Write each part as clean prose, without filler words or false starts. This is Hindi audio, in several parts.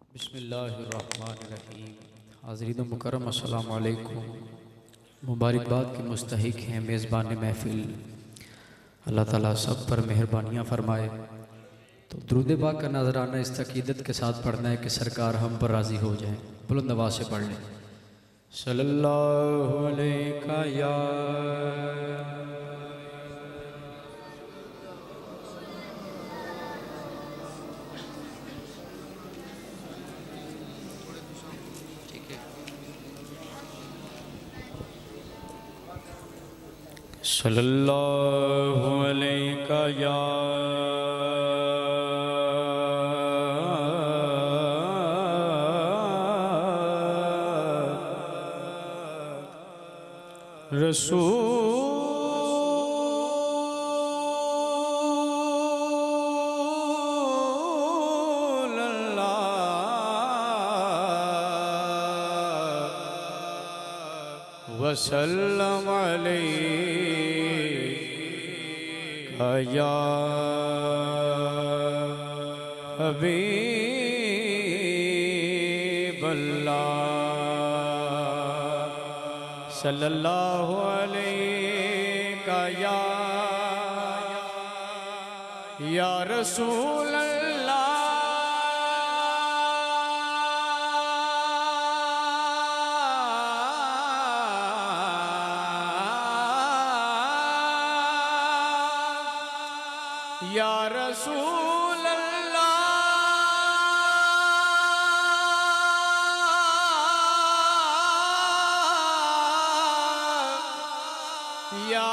बिस्मिल्लाहिर्रहमानिर्रहीम। हाज़रीन मुकर्रम अस्सलामु अलैकुम। मुबारकबाद के मुस्तहिक हैं मेज़बान महफ़िल। अल्लाह ताला सब पर मेहरबानियाँ फ़रमाए। तो दुरूद पाक का नज़राना इस तक़ीदत के साथ पढ़ना है कि सरकार हम पर राज़ी हो जाएँ। बुलंद आवाज़ से पढ़ लें। सल्लल्लाहु अलैका या सल्लल्लाहु अलैका या रसूल अल्लाह वसल्लम अलैका या हबीब अल्लाह सल्लल्लाहु अलैका या रसूल अल्लाह या रसूल अल्लाह या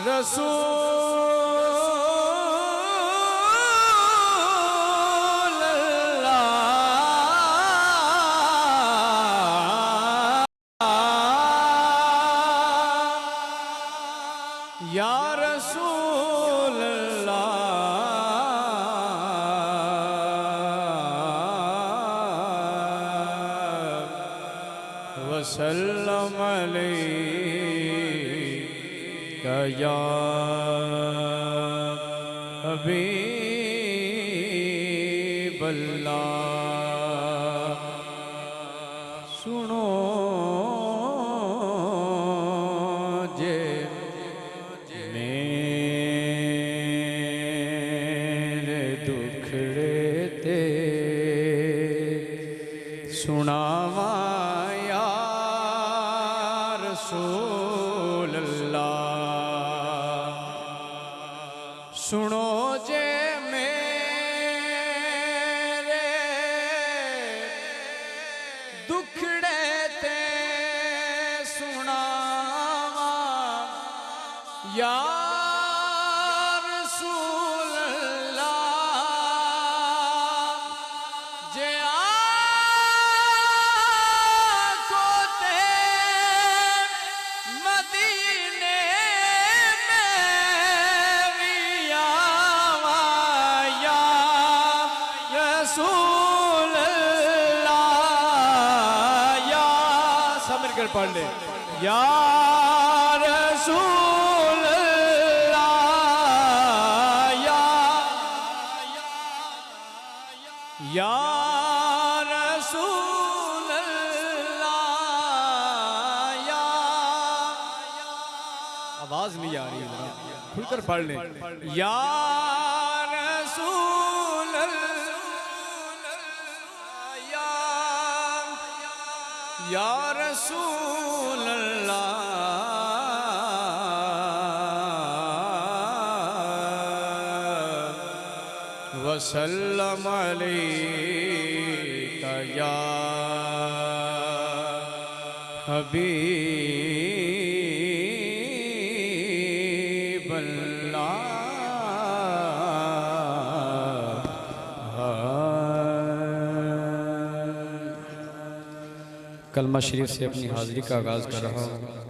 रसूल अल्लाह या रसूल अल्लाह वसल्लम अलैका या हबीब अल्लाह। सुनो जे मेरे दुखड़े ते सुनावा या रसूल अल्लाह। सुनो जे मेरे दुखड़े ते सुनावा या रसूल अल्लाह। जे आको ते मदीने में भी आवा या रसूल अल्लाह। या सब मिलकर पढ़ ले या रसूल अल्लाह या रसूल अल्लाह या। आवाज नहीं आ रही है, खुलकर पढ़ लें या रसूल अल्लाह या रसूल अल्लाह वसल्लम अलैका या हबीब अल्लाह। कलमा शरीफ से अपनी हाजिरी का आगाज़ कर रहा हूँ।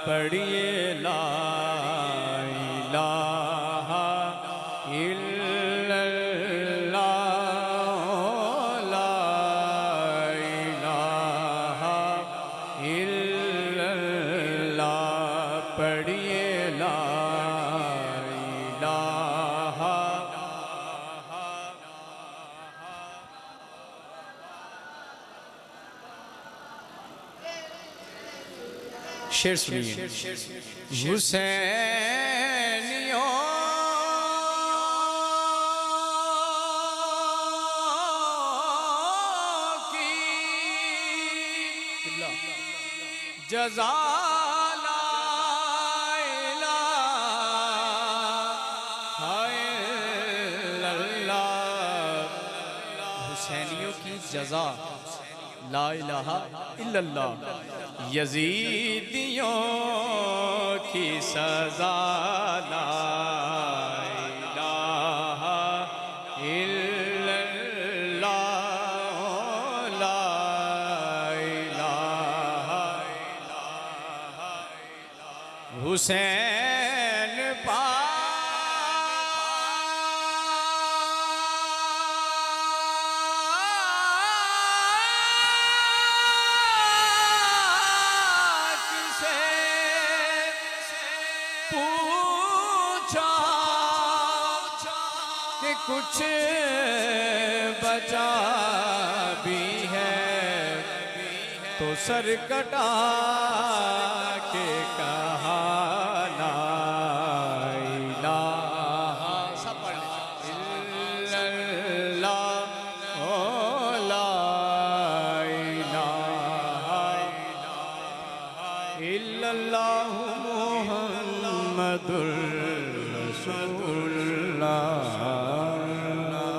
पढ़िए ला इलाहा इल्लल्लाह ला इलाहा इल्लल्लाह पढ़िए ला इलाहा। शेर सुनिए। हुसैनियों की जज़ा ला इलाहा इल्लल्लाह। हुसैनियों की जज़ा ला इलाहा इल्लल्लाह। यजीदियों की सजा ला इलाहा इल्लल्लाह ला इलाहा। हुसैन पूछा कि कुछ बचा भी है तो सर कटा के कहा ला इलाहा इल्लल्लाह ओ ला इलाहा इल्लल्लाह मुहम्मदुर रसूलुल्लाह।